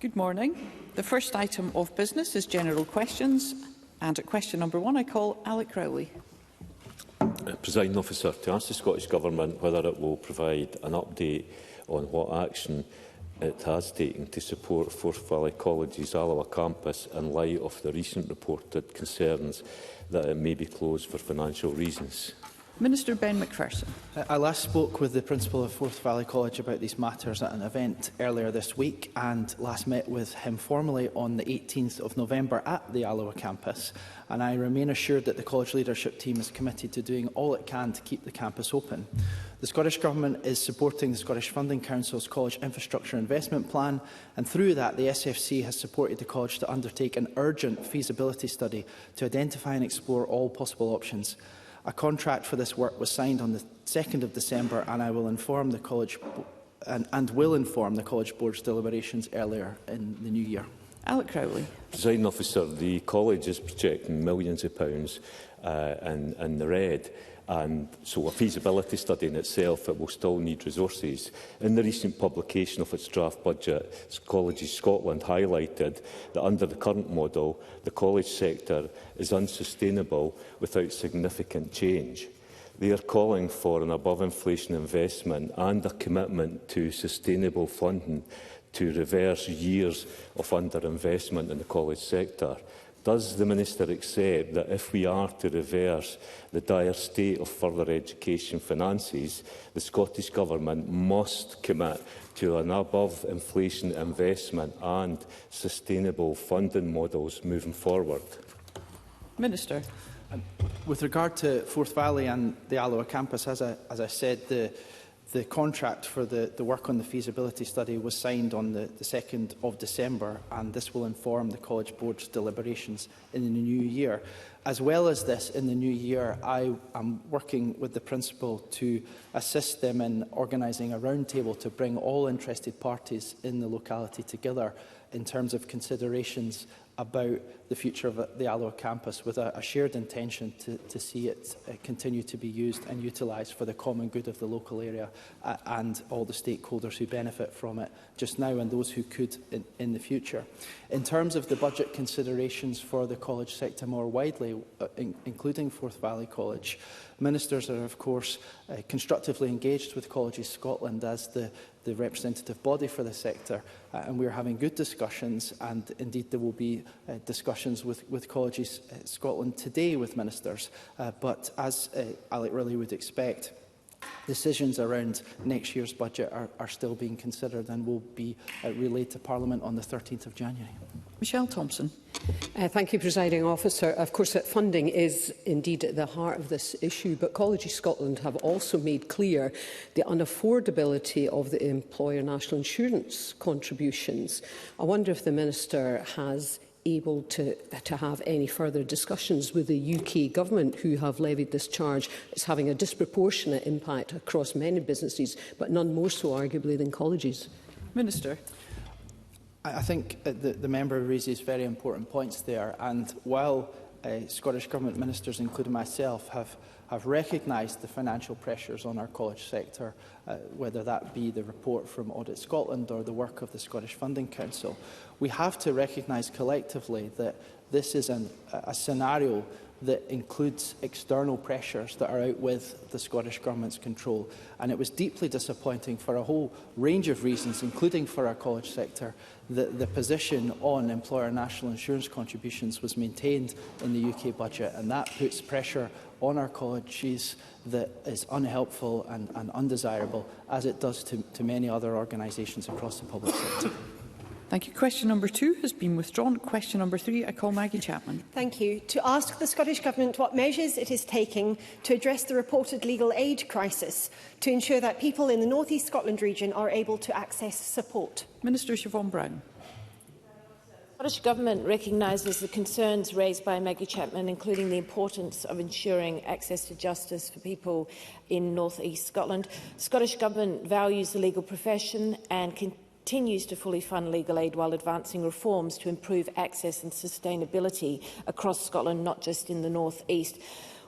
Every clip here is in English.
Good morning. The first item of business is general questions, and at question number 1 I call Alec Rowley. Presiding Officer, to ask the Scottish Government whether it will provide an update on what action it has taken to support Forth Valley College's Alloa campus in light of the recent reported concerns that it may be closed for financial reasons. Minister Ben Macpherson. I last spoke with the Principal of Forth Valley College about these matters at an event earlier this week, and last met with him formally on the 18th of November at the Alloa campus. And I remain assured that the college leadership team is committed to doing all it can to keep the campus open. The Scottish Government is supporting the Scottish Funding Council's College Infrastructure Investment Plan, and through that the SFC has supported the college to undertake an urgent feasibility study to identify and explore all possible options. A contract for this work was signed on the 2nd of December, and I will inform the college will inform the College Board's deliberations earlier in the new year. Alec Crowley. Presiding Officer, the college is projecting millions of pounds in the red, and so a feasibility study in itself, it will still need resources. In the recent publication of its draft budget, Colleges Scotland highlighted that under the current model, the college sector is unsustainable without significant change. They are calling for an above-inflation investment and a commitment to sustainable funding to reverse years of underinvestment in the college sector. Does the Minister accept that if we are to reverse the dire state of further education finances, the Scottish Government must commit to an above-inflation investment and sustainable funding models moving forward? Minister. With regard to Forth Valley and the Alloa campus, as I said, the contract for the work on the feasibility study was signed on the 2nd of December, and this will inform the College Board's deliberations in the new year. As well as this, in the new year, I am working with the Principal to assist them in organising a roundtable to bring all interested parties in the locality together in terms of considerations about the future of the Alloa campus, with a shared intention to see it continue to be used and utilised for the common good of the local area and all the stakeholders who benefit from it just now and those who could in the future. In terms of the budget considerations for the college sector more widely, including Forth Valley College, ministers are of course constructively engaged with Colleges Scotland as the representative body for the sector, and we are having good discussions, and indeed there will be discussions with Colleges Scotland today with ministers, but as Alec Rowley would expect, decisions around next year's budget are still being considered and will be relayed to Parliament on the 13th of January. Michelle Thompson. Thank you, Presiding Officer. Of course, funding is indeed at the heart of this issue, but Colleges Scotland have also made clear the unaffordability of the employer national insurance contributions. I wonder if the Minister has able to have any further discussions with the UK Government, who have levied this charge. It's having a disproportionate impact across many businesses, but none more so arguably than colleges. Minister. I think the member raises very important points there, and while Scottish Government ministers, including myself, have recognised the financial pressures on our college sector, whether that be the report from Audit Scotland or the work of the Scottish Funding Council, we have to recognise collectively that this is a scenario that includes external pressures that are out with the Scottish Government's control. And it was deeply disappointing for a whole range of reasons, including for our college sector, that the position on employer national insurance contributions was maintained in the UK budget, and that puts pressure on our colleges that is unhelpful and undesirable, as it does to many other organisations across the public sector. Thank you. Question number 2 has been withdrawn. Question number 3, I call Maggie Chapman. Thank you. To ask the Scottish Government what measures it is taking to address the reported legal aid crisis to ensure that people in the North East Scotland region are able to access support. Minister Siobhan Brown. The Scottish Government recognises the concerns raised by Maggie Chapman, including the importance of ensuring access to justice for people in North East Scotland. The Scottish Government values the legal profession and continues to fully fund legal aid while advancing reforms to improve access and sustainability across Scotland, not just in the North East.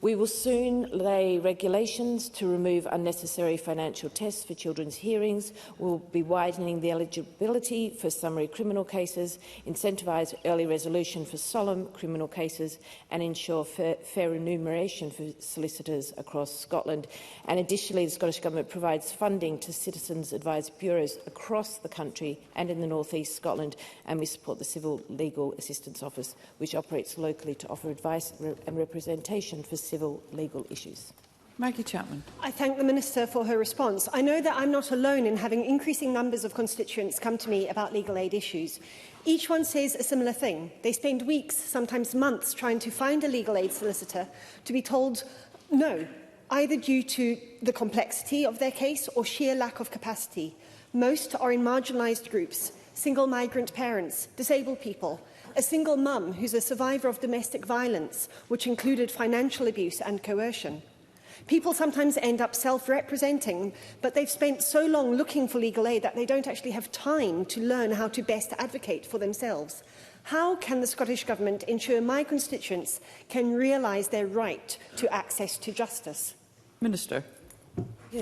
We will soon lay regulations to remove unnecessary financial tests for children's hearings. We'll be widening the eligibility for summary criminal cases, incentivise early resolution for solemn criminal cases and ensure fair remuneration for solicitors across Scotland. And additionally, the Scottish Government provides funding to citizens' advice bureaus across the country and in the North East Scotland, and we support the Civil Legal Assistance Office, which operates locally to offer advice and representation for civil legal issues. Maggie Chapman. I thank the Minister for her response. I know that I'm not alone in having increasing numbers of constituents come to me about legal aid issues. Each one says a similar thing. They spend weeks, sometimes months, trying to find a legal aid solicitor to be told no, either due to the complexity of their case or sheer lack of capacity. Most are in marginalised groups, single migrant parents, disabled people, a single mum who's a survivor of domestic violence, which included financial abuse and coercion. People sometimes end up self-representing, but they've spent so long looking for legal aid that they don't actually have time to learn how to best advocate for themselves. How can the Scottish Government ensure my constituents can realise their right to access to justice? Minister.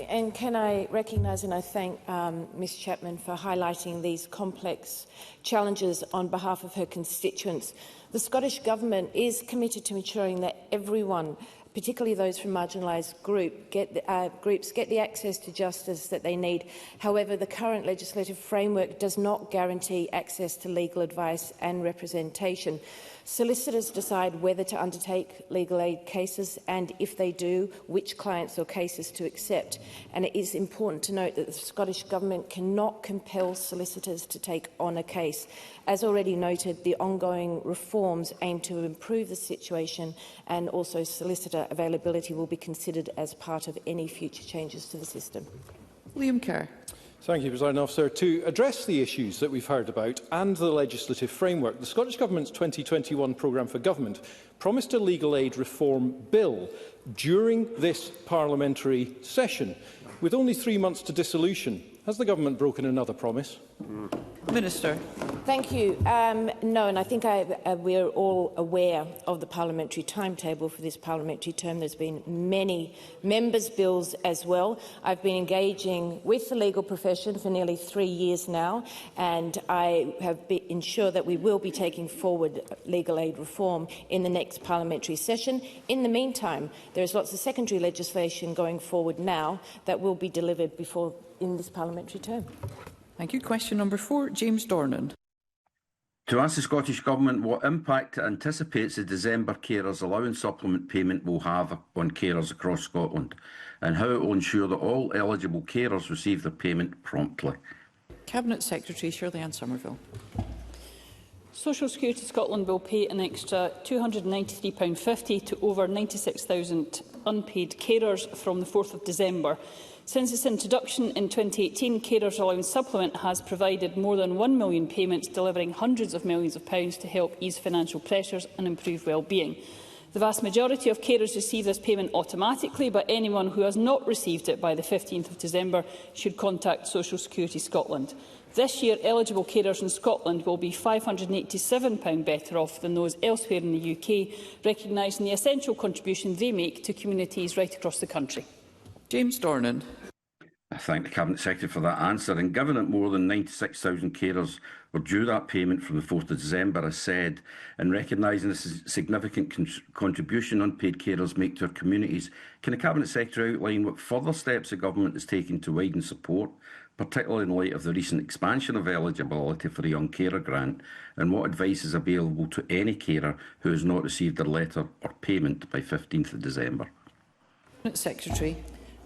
And can I recognise and I thank Ms Chapman for highlighting these complex challenges on behalf of her constituents. The Scottish Government is committed to ensuring that everyone, particularly those from marginalised groups, get the access to justice that they need. However, the current legislative framework does not guarantee access to legal advice and representation. Solicitors decide whether to undertake legal aid cases and, if they do, which clients or cases to accept. And it is important to note that the Scottish Government cannot compel solicitors to take on a case. As already noted, the ongoing reforms aim to improve the situation, and also solicitor availability will be considered as part of any future changes to the system. Liam Kerr. Thank you, President Officer. To address the issues that we've heard about and the legislative framework, the Scottish Government's 2021 programme for government promised a legal aid reform bill during this parliamentary session. With only 3 months to dissolution, has the government broken another promise? Minister. Thank you. No, and I think we're all aware of the parliamentary timetable for this parliamentary term. There's been many members' bills as well. I've been engaging with the legal profession for nearly 3 years now, and I have ensured that we will be taking forward legal aid reform in the next parliamentary session. In the meantime, there is lots of secondary legislation going forward now that will be delivered in this parliamentary term. Thank you. Question number 4, James Dornan. To ask the Scottish Government what impact it anticipates the December Carers Allowance Supplement payment will have on carers across Scotland, and how it will ensure that all eligible carers receive their payment promptly. Cabinet Secretary Shirley-Anne Somerville. Social Security Scotland will pay an extra £293.50 to over 96,000 unpaid carers from the 4th of December. Since its introduction in 2018, Carers Allowance Supplement has provided more than 1 million payments, delivering hundreds of millions of pounds to help ease financial pressures and improve well-being. The vast majority of carers receive this payment automatically, but anyone who has not received it by the 15th of December should contact Social Security Scotland. This year, eligible carers in Scotland will be £587 better off than those elsewhere in the UK, recognising the essential contribution they make to communities right across the country. James Dornan. I thank the Cabinet Secretary for that answer. And given that more than 96,000 carers were due that payment from the 4th of December, as said, and recognising the significant contribution unpaid carers make to our communities, can the Cabinet Secretary outline what further steps the Government is taking to widen support, particularly in light of the recent expansion of eligibility for the Young Carer Grant, and what advice is available to any carer who has not received their letter or payment by 15th of December? Cabinet Secretary.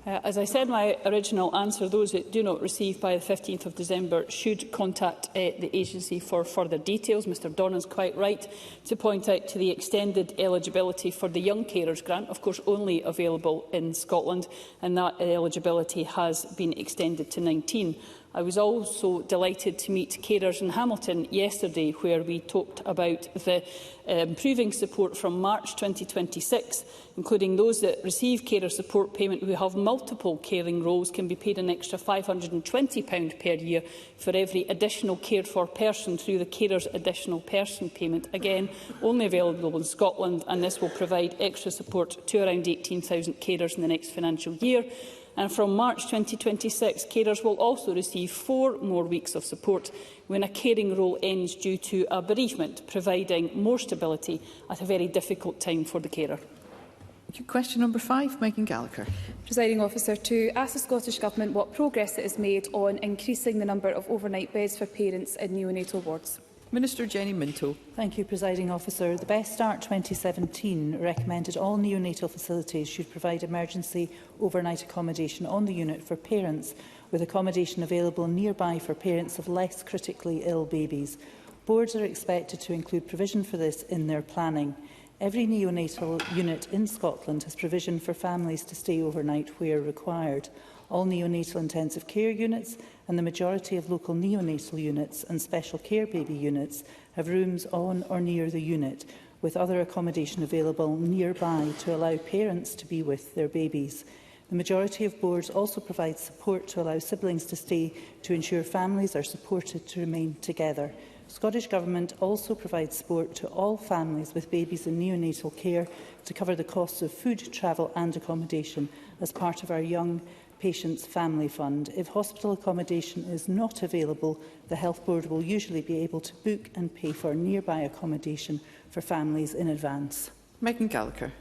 As I said in my original answer, those that do not receive by the 15th of December should contact the agency for further details. Mr Dornan is quite right to point out to the extended eligibility for the Young Carers Grant, of course only available in Scotland, and that eligibility has been extended to 19 I was also delighted to meet carers in Hamilton yesterday, where we talked about the improving support from March 2026, including those that receive carer support payment who have multiple caring roles can be paid an extra £520 per year for every additional cared for person through the Carers Additional Person Payment. Again, only available in Scotland, and this will provide extra support to around 18,000 carers in the next financial year. And from March 2026, carers will also receive 4 more weeks of support when a caring role ends due to a bereavement, providing more stability at a very difficult time for the carer. Question number 5, Megan Gallagher. Presiding Officer, to ask the Scottish Government what progress it has made on increasing the number of overnight beds for parents in neonatal wards. Minister Jenny Minto. Thank you, Presiding Officer. The Best Start 2017 recommended all neonatal facilities should provide emergency overnight accommodation on the unit for parents, with accommodation available nearby for parents of less critically ill babies. Boards are expected to include provision for this in their planning. Every neonatal unit in Scotland has provision for families to stay overnight where required. All neonatal intensive care units and the majority of local neonatal units and special care baby units have rooms on or near the unit, with other accommodation available nearby to allow parents to be with their babies. The majority of boards also provide support to allow siblings to stay to ensure families are supported to remain together. The Scottish Government also provides support to all families with babies in neonatal care to cover the costs of food, travel and accommodation as part of our Young Patients Family Fund. If hospital accommodation is not available, the Health Board will usually be able to book and pay for nearby accommodation for families in advance. Megan Gallagher.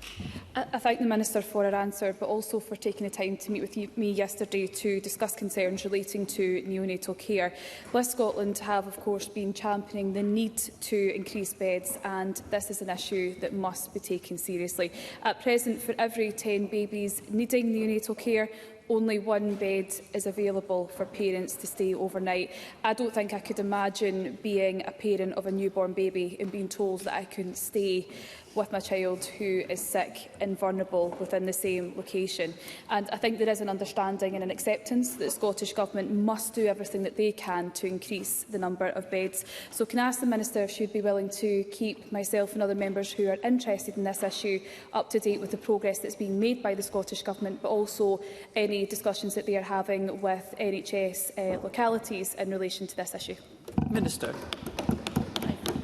I thank the Minister for her answer, but also for taking the time to meet with me yesterday to discuss concerns relating to neonatal care. West Scotland have, of course, been championing the need to increase beds, and this is an issue that must be taken seriously. At present, for every 10 babies needing neonatal care, only 1 bed is available for parents to stay overnight. I don't think I could imagine being a parent of a newborn baby and being told that I couldn't stay with my child who is sick and vulnerable within the same location. And I think there is an understanding and an acceptance that the Scottish Government must do everything that they can to increase the number of beds. So can I ask the Minister if she would be willing to keep myself and other members who are interested in this issue up to date with the progress that's being made by the Scottish Government, but also any discussions that they are having with NHS localities in relation to this issue? Minister.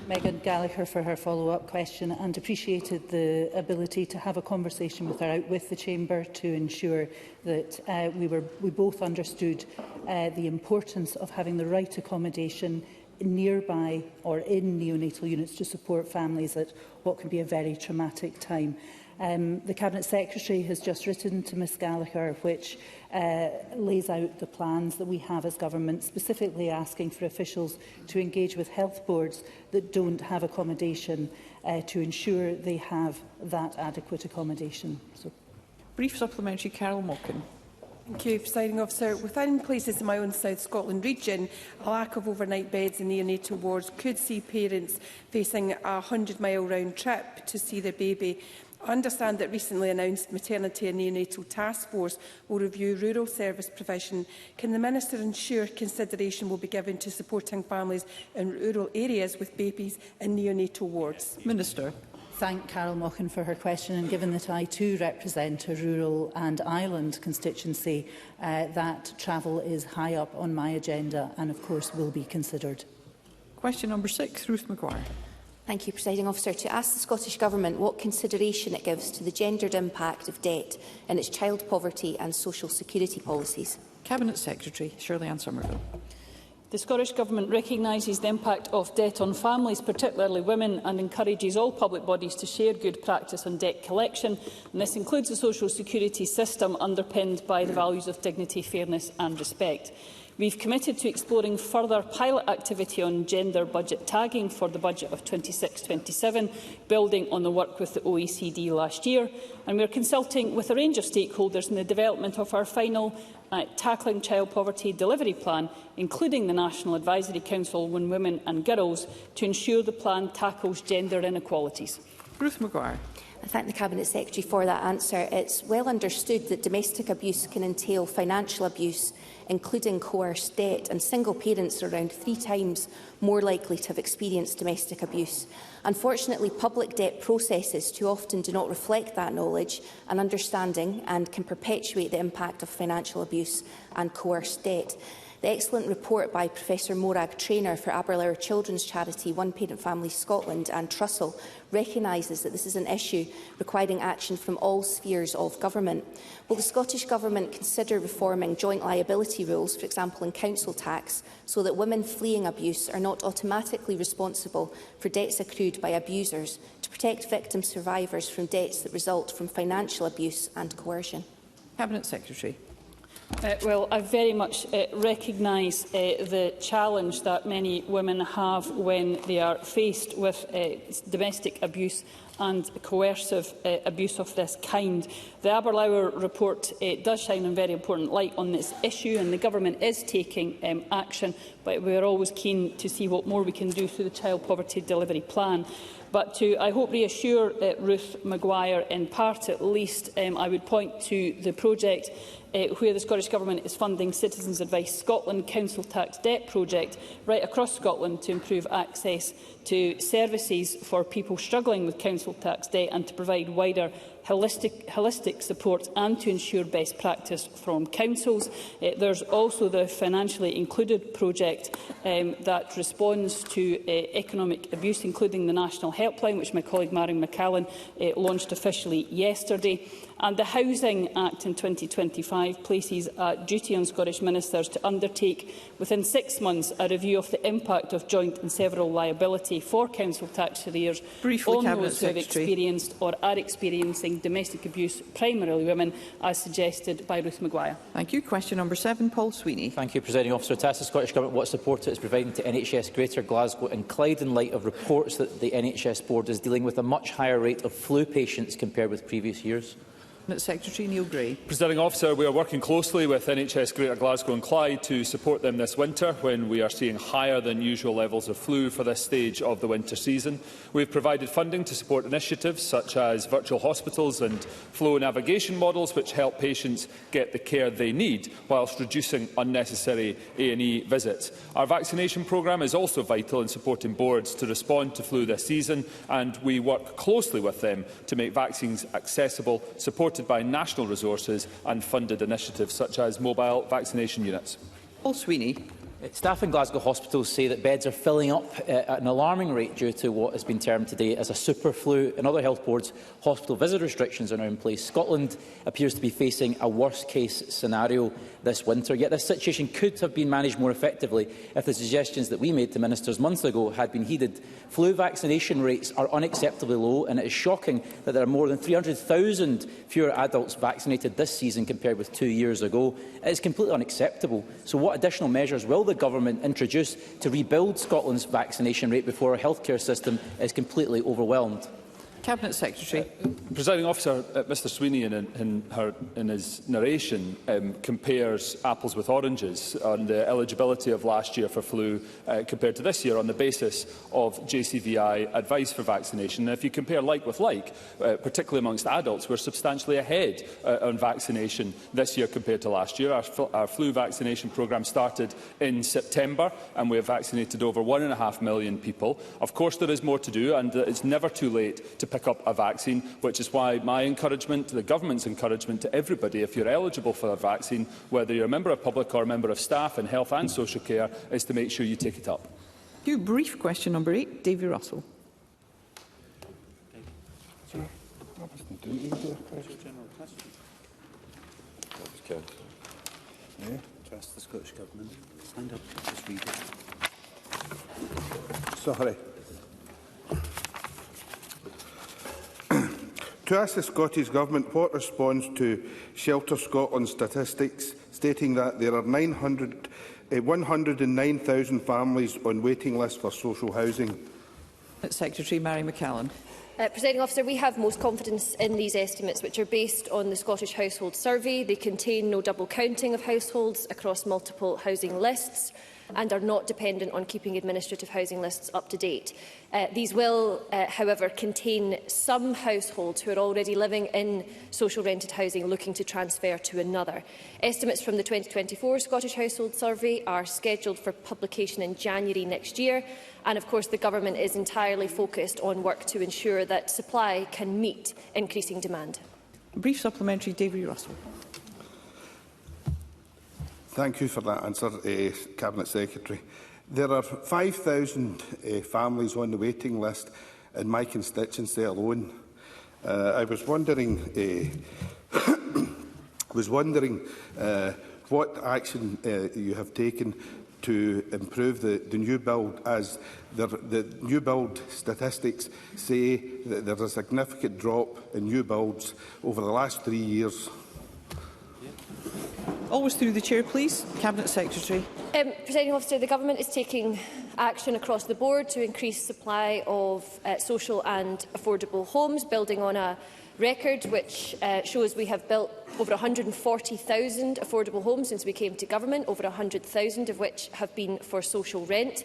Megan Gallagher for her follow-up question and appreciated the ability to have a conversation with her out with the Chamber to ensure that we both understood the importance of having the right accommodation nearby or in neonatal units to support families at what can be a very traumatic time. The Cabinet Secretary has just written to Ms Gallagher, which lays out the plans that we have as Government, specifically asking for officials to engage with health boards that don't have accommodation to ensure they have that adequate accommodation. So. Brief supplementary, Carol Mockin. Thank you, Presiding Officer. Within places in my own South Scotland region, a lack of overnight beds in neonatal wards could see parents facing a 100-mile round trip to see their baby. I understand that recently announced Maternity and Neonatal Task Force will review rural service provision. Can the Minister ensure consideration will be given to supporting families in rural areas with babies in neonatal wards? Minister. Thank Carol Mockin for her question, and given that I too represent a rural and island constituency, that travel is high up on my agenda and of course will be considered. Question number 6, Ruth Maguire. Thank you, Presiding Officer. To ask the Scottish Government what consideration it gives to the gendered impact of debt in its child poverty and social security policies. Cabinet Secretary Shirley Ann Somerville. The Scottish Government recognises the impact of debt on families, particularly women, and encourages all public bodies to share good practice on debt collection. And this includes a social security system underpinned by the values of dignity, fairness and respect. We've committed to exploring further pilot activity on gender budget tagging for the budget of 26-27, building on the work with the OECD last year. And we are consulting with a range of stakeholders in the development of our final Tackling Child Poverty delivery plan, including the National Advisory Council on Women and Girls, to ensure the plan tackles gender inequalities. Ruth Maguire. I thank the Cabinet Secretary for that answer. It's well understood that domestic abuse can entail financial abuse, including coerced debt, and single parents are around 3 times more likely to have experienced domestic abuse. Unfortunately, public debt processes too often do not reflect that knowledge and understanding and can perpetuate the impact of financial abuse and coerced debt. The excellent report by Professor Morag Traynor for Aberlour Children's Charity, One Parent Families Scotland and Trussell recognises that this is an issue requiring action from all spheres of government. Will the Scottish Government consider reforming joint liability rules, for example in council tax, so that women fleeing abuse are not automatically responsible for debts accrued by abusers, to protect victim survivors from debts that result from financial abuse and coercion? Cabinet Secretary. Well, I very much recognise the challenge that many women have when they are faced with domestic abuse and coercive abuse of this kind. The Aberlour report does shine a very important light on this issue, and the Government is taking action, but we are always keen to see what more we can do through the Child Poverty Delivery Plan. But to, I hope, reassure Ruth Maguire, in part at least, I would point to the project where the Scottish Government is funding Citizens Advice Scotland Council Tax Debt Project right across Scotland to improve access to services for people struggling with council tax debt and to provide wider holistic support and to ensure best practice from councils. There's also the Financially Included project that responds to economic abuse, including the National Helpline, which my colleague Marion McCallan launched officially yesterday. And the Housing Act in 2025 places a duty on Scottish ministers to undertake within 6 months a review of the impact of joint and several liability for council tax arrears on those who have experienced or are experiencing domestic abuse, primarily women, as suggested by Ruth Maguire. Thank you. Question number 7, Paul Sweeney. Thank you, Presiding Officer. To ask the Scottish Government what support it is providing to NHS Greater Glasgow and Clyde in light of reports that the NHS Board is dealing with a much higher rate of flu patients compared with previous years. Secretary Neil Gray. Presiding Officer, we are working closely with NHS Greater Glasgow and Clyde to support them this winter when we are seeing higher than usual levels of flu for this stage of the winter season. We have provided funding to support initiatives such as virtual hospitals and flow navigation models which help patients get the care they need whilst reducing unnecessary A&E visits. Our vaccination programme is also vital in supporting boards to respond to flu this season, and we work closely with them to make vaccines accessible, supported by national resources and funded initiatives such as mobile vaccination units. Paul Sweeney. Staff in Glasgow hospitals say that beds are filling up at an alarming rate due to what has been termed today as a super flu. In other health boards, hospital visit restrictions are now in place. Scotland appears to be facing a worst-case scenario this winter, yet this situation could have been managed more effectively if the suggestions that we made to ministers months ago had been heeded. Flu vaccination rates are unacceptably low, and it is shocking that there are more than 300,000 fewer adults vaccinated this season compared with 2 years ago. It is completely unacceptable. So what additional measures will the Government introduce to rebuild Scotland's vaccination rate before our healthcare system is completely overwhelmed? Cabinet Secretary. Presiding Officer, Mr Sweeney in his narration compares apples with oranges on the eligibility of last year for flu compared to this year on the basis of JCVI advice for vaccination. And if you compare like with like, particularly amongst adults, we're substantially ahead on vaccination this year compared to last year. Our flu vaccination programme started in September and we have vaccinated over 1.5 million people. Of course there is more to do, and it's never too late to pick up a vaccine, which is why my encouragement, the Government's encouragement to everybody, if you're eligible for a vaccine, whether you're a member of public or a member of staff in health and social care, is to make sure you take it up. Brief question number 8, Davy Russell. To ask the Scottish Government. Stand up, just read it. Sorry. To ask the Scottish Government what responds to Shelter Scotland statistics stating that there are 109,000 families on waiting lists for social housing. Secretary Marion McCallan. Presiding Officer, we have most confidence in these estimates, which are based on the Scottish Household Survey. They contain no double counting of households across multiple housing lists. and are not dependent on keeping administrative housing lists up to date. These will, however, contain some households who are already living in social rented housing looking to transfer to another. Estimates from the 2024 Scottish Household Survey are scheduled for publication in January next year, and of course the Government is entirely focused on work to ensure that supply can meet increasing demand. A brief supplementary, David Russell. Thank you for that answer, Cabinet Secretary. There are 5,000 families on the waiting list in my constituency alone. I was wondering, what action you have taken to improve the new build, as the new build statistics say that there is a significant drop in new builds over the last 3 years. Always through the Chair, please. Cabinet Secretary. Presiding Officer, the Government is taking action across the board to increase supply of social and affordable homes, building on a record which shows we have built over 140,000 affordable homes since we came to government, over 100,000 of which have been for social rent.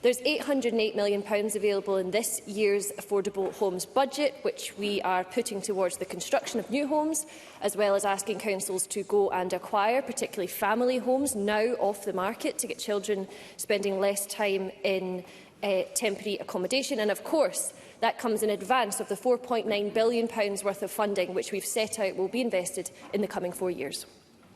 There's £808 million available in this year's affordable homes budget, which we are putting towards the construction of new homes, as well as asking councils to go and acquire, particularly family homes, now off the market, to get children spending less time in temporary accommodation. And of course, that comes in advance of the £4.9 billion worth of funding which we've set out will be invested in the coming 4 years.